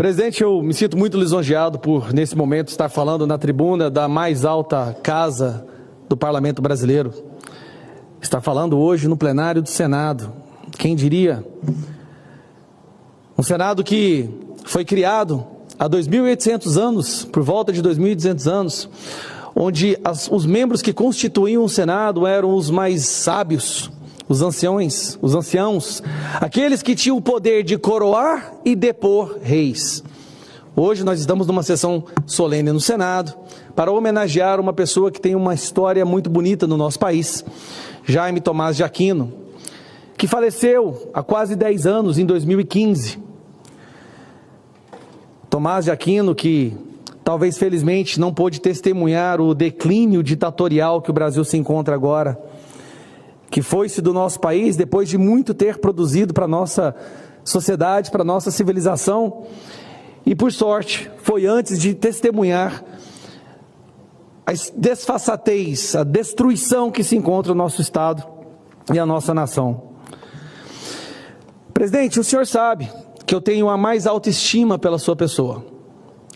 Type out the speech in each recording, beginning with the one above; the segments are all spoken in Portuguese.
Presidente, eu me sinto muito lisonjeado por, nesse momento, estar falando na tribuna da mais alta casa do Parlamento brasileiro. Estar falando hoje no plenário do Senado. Quem diria? Um Senado que foi criado há 2.800 anos, por volta de 2.200 anos, onde os membros que constituíam o Senado eram os mais sábios, os anciãos, aqueles que tinham o poder de coroar e depor reis. Hoje nós estamos numa sessão solene no Senado para homenagear uma pessoa que tem uma história muito bonita no nosso país, Jaime Tomás de Aquino, que faleceu há quase 10 anos, em 2015. Tomás de Aquino, que talvez felizmente não pôde testemunhar o declínio ditatorial que o Brasil se encontra agora, que foi-se do nosso país depois de muito ter produzido para a nossa sociedade, para a nossa civilização, e por sorte foi antes de testemunhar a desfaçatez, a destruição que se encontra no nosso Estado e a nossa nação. Presidente, o senhor sabe que eu tenho a mais alta estima pela sua pessoa.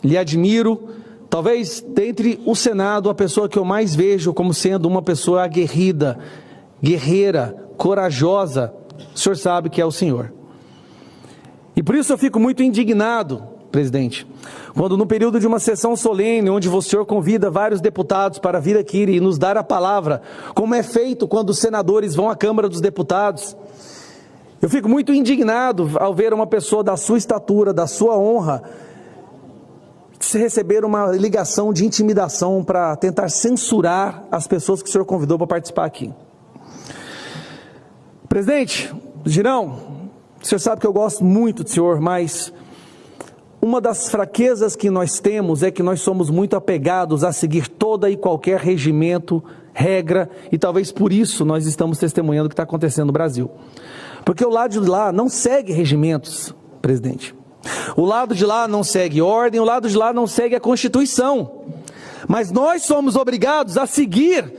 Lhe admiro, talvez dentre o Senado, a pessoa que eu mais vejo como sendo uma pessoa aguerrida, guerreira, corajosa, o senhor sabe que é o senhor. E por isso eu fico muito indignado, presidente, quando no período de uma sessão solene, onde o senhor convida vários deputados para vir aqui e nos dar a palavra, como é feito quando os senadores vão à Câmara dos Deputados, eu fico muito indignado ao ver uma pessoa da sua estatura, da sua honra, se receber uma ligação de intimidação para tentar censurar as pessoas que o senhor convidou para participar aqui. Presidente, Girão, o senhor sabe que eu gosto muito do senhor, mas uma das fraquezas que nós temos é que nós somos muito apegados a seguir toda e qualquer regimento, regra, e talvez por isso nós estamos testemunhando o que está acontecendo no Brasil. Porque o lado de lá não segue regimentos, presidente. O lado de lá não segue ordem, o lado de lá não segue a Constituição. Mas nós somos obrigados a seguir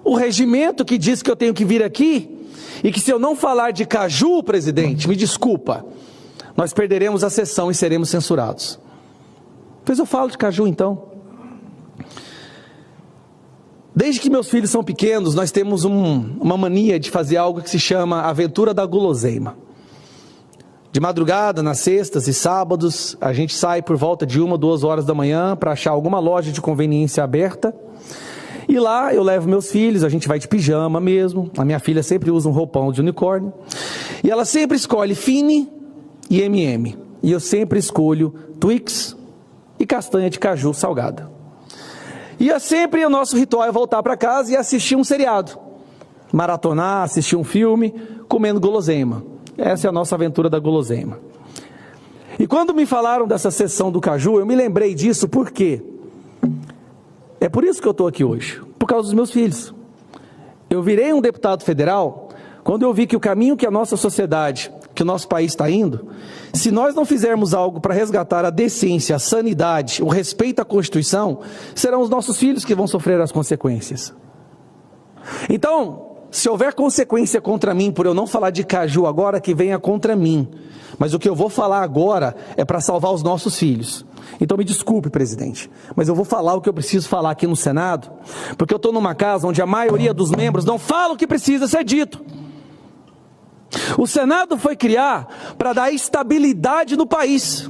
o regimento que diz que eu tenho que vir aqui, e que se eu não falar de caju, presidente, me desculpa, nós perderemos a sessão e seremos censurados. Pois eu falo de caju então. Desde que meus filhos são pequenos, nós temos uma mania de fazer algo que se chama Aventura da Guloseima. De madrugada, nas sextas e sábados, a gente sai por volta de 1, 2 horas da manhã para achar alguma loja de conveniência aberta. E lá eu levo meus filhos, a gente vai de pijama mesmo. A minha filha sempre usa um roupão de unicórnio. E ela sempre escolhe Fine e M&M. E eu sempre escolho Twix e castanha de caju salgada. E sempre o nosso ritual é voltar para casa e assistir um seriado. Maratonar, assistir um filme, comendo guloseima. Essa é a nossa aventura da guloseima. E quando me falaram dessa sessão do caju, eu me lembrei disso porque é por isso que eu estou aqui hoje, por causa dos meus filhos. Eu virei um deputado federal quando eu vi que o caminho que a nossa sociedade, que o nosso país está indo, se nós não fizermos algo para resgatar a decência, a sanidade, o respeito à Constituição, serão os nossos filhos que vão sofrer as consequências. Então, se houver consequência contra mim por eu não falar de caju agora, que venha contra mim. Mas o que eu vou falar agora é para salvar os nossos filhos. Então me desculpe, presidente, mas eu vou falar o que eu preciso falar aqui no Senado, porque eu estou numa casa onde a maioria dos membros não fala o que precisa ser dito. O Senado foi criar para dar estabilidade no país,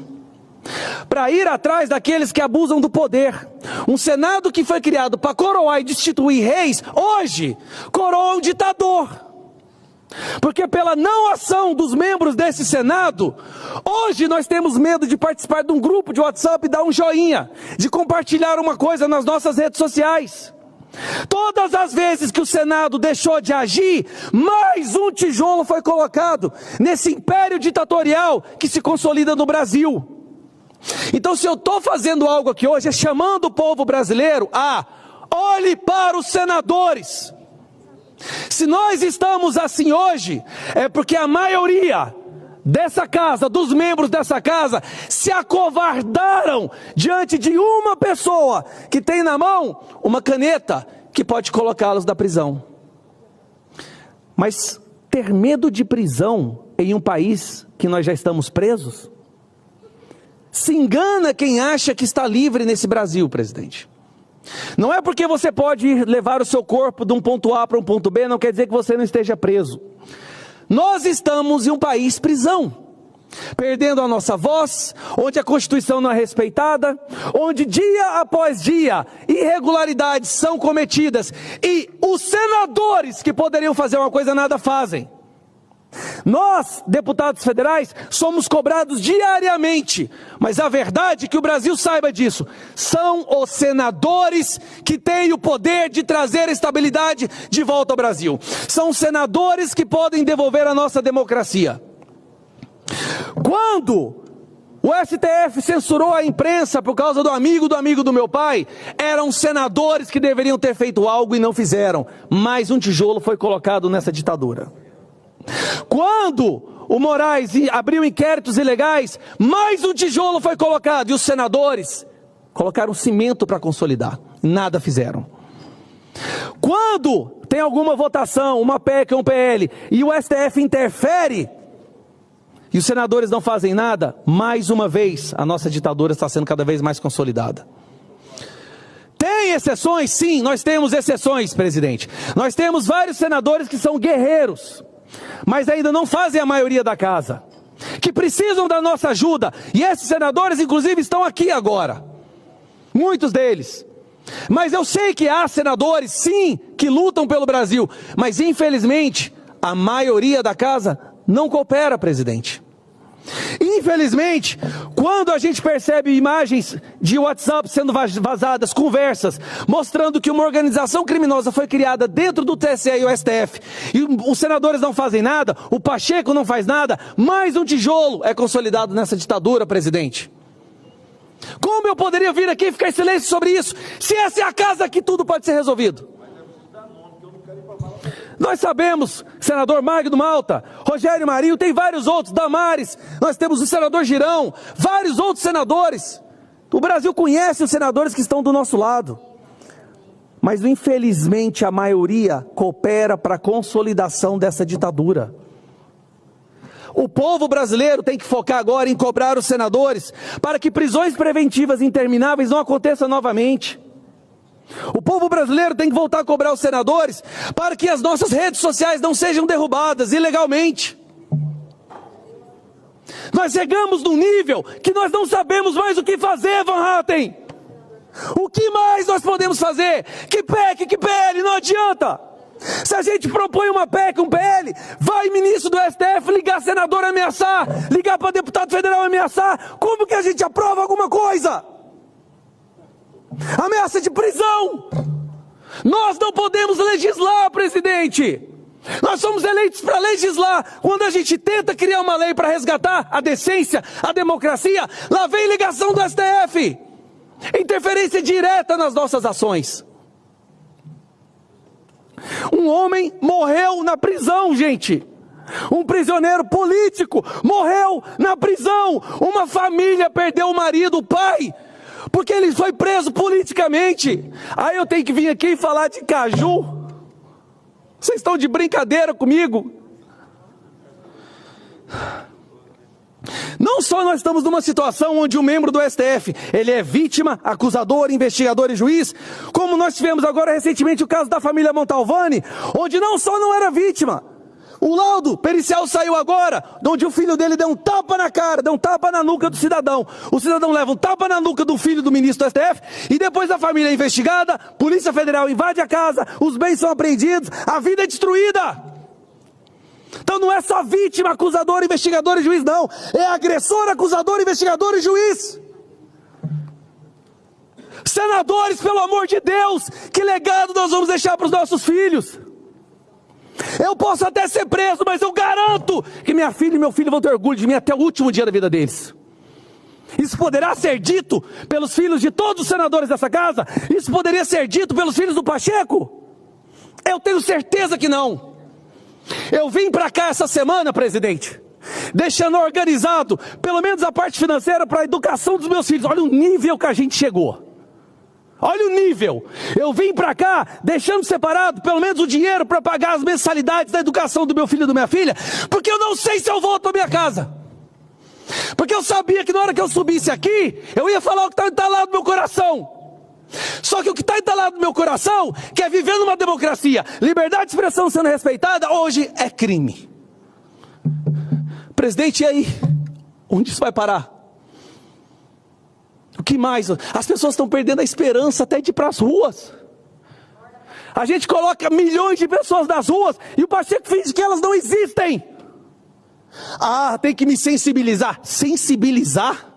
para ir atrás daqueles que abusam do poder. Um Senado que foi criado para coroar e destituir reis, hoje coroa um ditador. Porque pela não ação dos membros desse Senado, hoje nós temos medo de participar de um grupo de WhatsApp e dar um joinha, de compartilhar uma coisa nas nossas redes sociais. Todas as vezes que o Senado deixou de agir, mais um tijolo foi colocado nesse império ditatorial que se consolida no Brasil. Então, se eu estou fazendo algo aqui hoje, é chamando o povo brasileiro a olhe para os senadores. Se nós estamos assim hoje, é porque a maioria dessa casa, dos membros dessa casa, se acovardaram diante de uma pessoa que tem na mão uma caneta que pode colocá-los na prisão. Mas ter medo de prisão em um país que nós já estamos presos? Se engana quem acha que está livre nesse Brasil, presidente. Não é porque você pode ir levar o seu corpo de um ponto A para um ponto B, não quer dizer que você não esteja preso. Nós estamos em um país prisão, perdendo a nossa voz, onde a Constituição não é respeitada, onde dia após dia irregularidades são cometidas e os senadores que poderiam fazer uma coisa nada fazem. Nós, deputados federais, somos cobrados diariamente, mas a verdade é que o Brasil saiba disso. São os senadores que têm o poder de trazer a estabilidade de volta ao Brasil. São os senadores que podem devolver a nossa democracia. Quando o STF censurou a imprensa por causa do amigo do meu pai, eram senadores que deveriam ter feito algo e não fizeram. Mais um tijolo foi colocado nessa ditadura. Quando o Moraes abriu inquéritos ilegais, mais um tijolo foi colocado e os senadores colocaram cimento para consolidar. Nada fizeram. Quando tem alguma votação, uma PEC ou um PL, e o STF interfere e os senadores não fazem nada, mais uma vez a nossa ditadura está sendo cada vez mais consolidada. Tem exceções? Sim, nós temos exceções, presidente. Nós temos vários senadores que são guerreiros, mas ainda não fazem a maioria da casa, que precisam da nossa ajuda, e esses senadores inclusive estão aqui agora, muitos deles. Mas eu sei que há senadores, sim, que lutam pelo Brasil, mas infelizmente a maioria da casa não coopera, presidente. Infelizmente, quando a gente percebe imagens de WhatsApp sendo vazadas, conversas, mostrando que uma organização criminosa foi criada dentro do TSE e o STF, e os senadores não fazem nada, o Pacheco não faz nada, mais um tijolo é consolidado nessa ditadura, presidente. Como eu poderia vir aqui e ficar em silêncio sobre isso, se essa é a casa que tudo pode ser resolvido? Nós sabemos, senador Magno Malta, Rogério Marinho, tem vários outros, Damares, nós temos o senador Girão, vários outros senadores. O Brasil conhece os senadores que estão do nosso lado. Mas infelizmente a maioria coopera para a consolidação dessa ditadura. O povo brasileiro tem que focar agora em cobrar os senadores para que prisões preventivas intermináveis não aconteçam novamente. O povo brasileiro tem que voltar a cobrar os senadores para que as nossas redes sociais não sejam derrubadas ilegalmente. Nós chegamos num nível que nós não sabemos mais o que fazer, Van Hatten. O que mais nós podemos fazer? Que PEC, que PL, não adianta. Se a gente propõe uma PEC, um PL, vai ministro do STF ligar senador ameaçar, ligar para deputado federal ameaçar, como que a gente aprova alguma coisa? Ameaça de prisão. Nós não podemos legislar, presidente. Nós somos eleitos para legislar. Quando a gente tenta criar uma lei para resgatar a decência, a democracia, lá vem ligação do STF. Interferência direta nas nossas ações. Um homem morreu na prisão, gente. Um prisioneiro político morreu na prisão. Uma família perdeu o marido, o pai, porque ele foi preso politicamente. Aí eu tenho que vir aqui e falar de caju? Vocês estão de brincadeira comigo? Não só nós estamos numa situação onde um membro do STF, ele é vítima, acusador, investigador e juiz, como nós tivemos agora recentemente o caso da família Montalvani, onde não só não era vítima, o laudo pericial saiu agora, onde o filho dele deu um tapa na cara, deu um tapa na nuca do cidadão. O cidadão leva um tapa na nuca do filho do ministro do STF, e depois a família é investigada, Polícia Federal invade a casa, os bens são apreendidos, a vida é destruída. Então não é só vítima, acusador, investigador e juiz, não. É agressor, acusador, investigador e juiz. Senadores, pelo amor de Deus, que legado nós vamos deixar para os nossos filhos? Eu posso até ser preso, mas eu garanto que minha filha e meu filho vão ter orgulho de mim até o último dia da vida deles. Isso poderá ser dito pelos filhos de todos os senadores dessa casa? Isso poderia ser dito pelos filhos do Pacheco? Eu tenho certeza que não. Eu vim para cá essa semana, presidente, deixando organizado, pelo menos a parte financeira para a educação dos meus filhos. Olha o nível que a gente chegou. Olha o nível. Eu vim para cá deixando separado pelo menos o dinheiro para pagar as mensalidades da educação do meu filho e da minha filha, porque eu não sei se eu volto à minha casa. Porque eu sabia que na hora que eu subisse aqui, eu ia falar o que está entalado no meu coração. Só que o que está entalado no meu coração, que é viver numa democracia, liberdade de expressão sendo respeitada, hoje é crime. Presidente, e aí? Onde isso vai parar? O que mais? As pessoas estão perdendo a esperança até de ir para as ruas. A gente coloca milhões de pessoas nas ruas e o Pacheco finge que elas não existem. Ah, tem que me sensibilizar. Sensibilizar?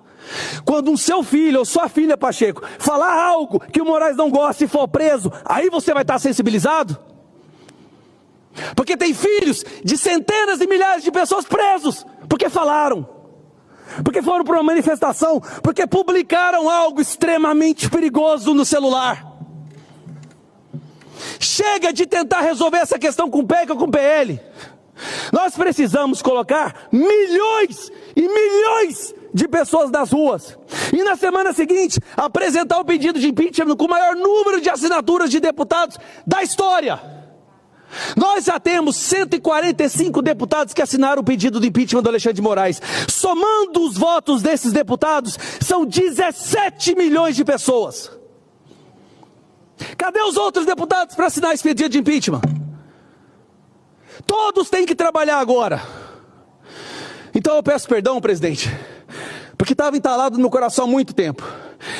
Quando um seu filho ou sua filha, Pacheco, falar algo que o Moraes não gosta e for preso, aí você vai estar sensibilizado? Porque tem filhos de centenas de milhares de pessoas presos, porque falaram, porque foram para uma manifestação, porque publicaram algo extremamente perigoso no celular. Chega de tentar resolver essa questão com PEC ou com PL. Nós precisamos colocar milhões e milhões de pessoas nas ruas. E na semana seguinte, apresentar o pedido de impeachment com o maior número de assinaturas de deputados da história. Nós já temos 145 deputados que assinaram o pedido de impeachment do Alexandre de Moraes. Somando os votos desses deputados, são 17 milhões de pessoas. Cadê os outros deputados para assinar esse pedido de impeachment? Todos têm que trabalhar agora. Então eu peço perdão, presidente, porque estava entalado no meu coração há muito tempo.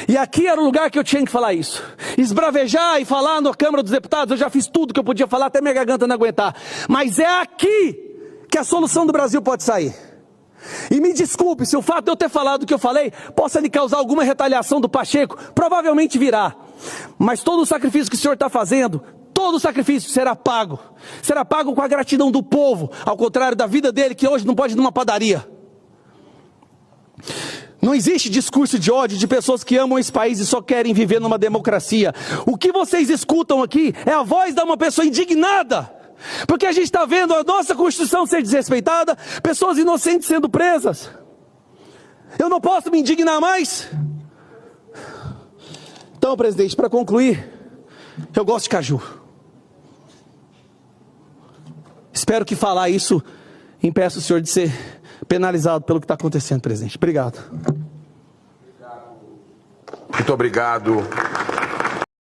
E aqui era o lugar que eu tinha que falar isso. Esbravejar e falar na Câmara dos Deputados, eu já fiz tudo que eu podia falar, até minha garganta não aguentar. Mas é aqui que a solução do Brasil pode sair. E me desculpe se o fato de eu ter falado o que eu falei possa lhe causar alguma retaliação do Pacheco, provavelmente virá. Mas todo o sacrifício que o senhor está fazendo, todo o sacrifício será pago. Será pago com a gratidão do povo, ao contrário da vida dele, que hoje não pode ir numa padaria. Não existe discurso de ódio de pessoas que amam esse país e só querem viver numa democracia. O que vocês escutam aqui é a voz de uma pessoa indignada. Porque a gente está vendo a nossa Constituição ser desrespeitada, pessoas inocentes sendo presas. Eu não posso me indignar mais? Então, presidente, para concluir, eu gosto de caju. Espero que falar isso impeça o senhor de ser penalizado pelo que está acontecendo, presidente. Obrigado. Muito obrigado.